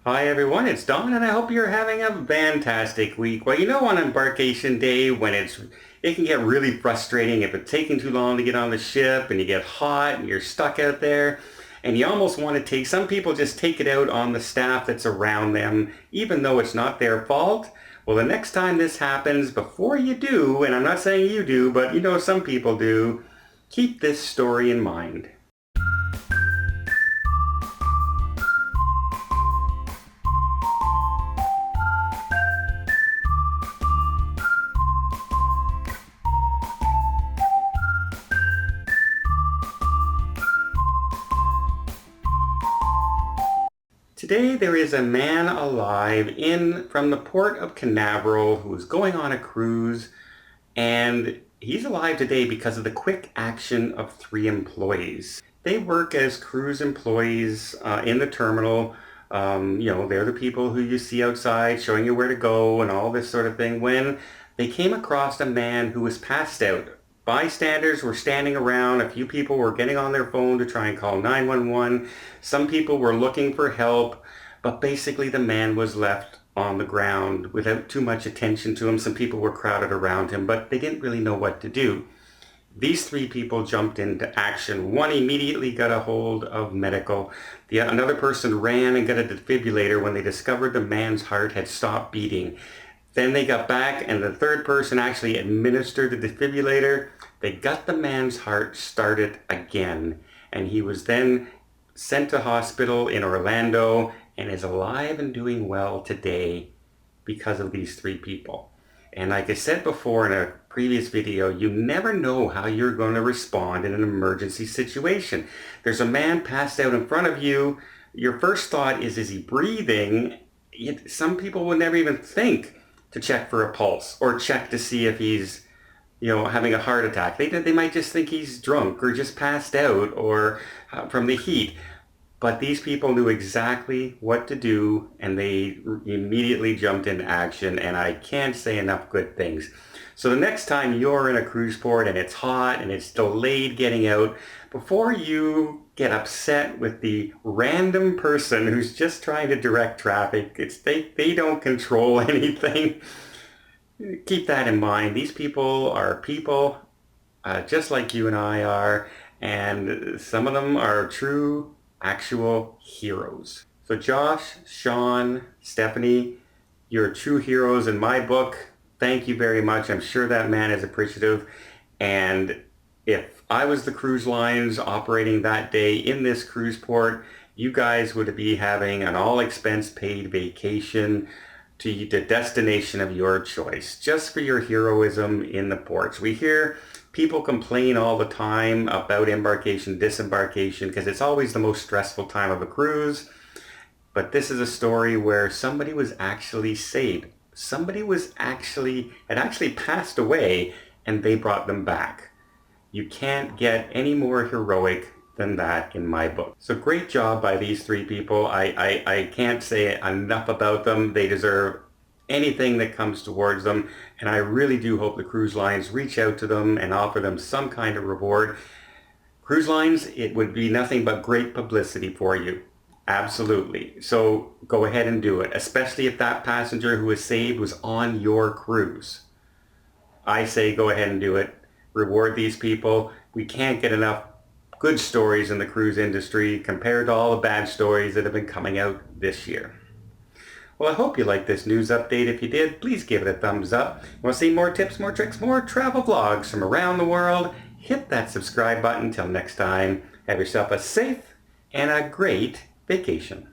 Hi everyone, it's Don and I hope you're having a fantastic week. Well, you know on embarkation day when it can get really frustrating if it's taking too long to get on the ship and you get hot and you're stuck out there and you almost want to some people just take it out on the staff that's around them even though it's not their fault. Well, the next time this happens, before you do, and I'm not saying you do, but you know some people do, keep this story in mind. Today there is a man alive in from the port of Canaveral who is going on a cruise, and he's alive today because of the quick action of three employees. They work as cruise employees in the terminal. They're the people who you see outside showing you where to go and all this sort of thing. When they came across a man who was passed out. Bystanders were standing around. A few people were getting on their phone to try and call 911. Some people were looking for help, but basically the man was left on the ground without too much attention to him. Some people were crowded around him, but they didn't really know what to do. These three people jumped into action. One immediately got a hold of medical. Another person ran and got a defibrillator when they discovered the man's heart had stopped beating. Then they got back and the third person actually administered the defibrillator. They got the man's heart started again, and he was then sent to hospital in Orlando and is alive and doing well today because of these three people. And like I said before in a previous video, you never know how you're going to respond in an emergency situation. There's a man passed out in front of you. Your first thought is he breathing? Some people would never even think to check for a pulse or check to see if he's, having a heart attack. They might just think he's drunk or just passed out or from the heat. But these people knew exactly what to do and they immediately jumped into action, and I can't say enough good things. So the next time you're in a cruise port and it's hot and it's delayed getting out, before you get upset with the random person who's just trying to direct traffic, they don't control anything. Keep that in mind. These people are people just like you and I are, and some of them are true actual heroes. So Josh, Sean, Stephanie, you're true heroes in my book. Thank you very much. I'm sure that man is appreciative. And if I was the cruise lines operating that day in this cruise port, you guys would be having an all expense paid vacation to the destination of your choice, just for your heroism in the ports. We hear people complain all the time about embarkation, disembarkation, because it's always the most stressful time of a cruise. But this is a story where somebody was actually saved. Somebody had actually passed away and they brought them back. You can't get any more heroic than that in my book. So great job by these three people. I can't say enough about them. They deserve anything that comes towards them, and I really do hope the cruise lines reach out to them and offer them some kind of reward. Cruise lines, it would be nothing but great publicity for you. Absolutely. So go ahead and do it, especially if that passenger who was saved was on your cruise. I say go ahead and do it. Reward these people. We can't get enough good stories in the cruise industry compared to all the bad stories that have been coming out this year. Well, I hope you liked this news update. If you did, please give it a thumbs up. Want to see more tips, more tricks, more travel vlogs from around the world? Hit that subscribe button. Till next time, have yourself a safe and a great vacation.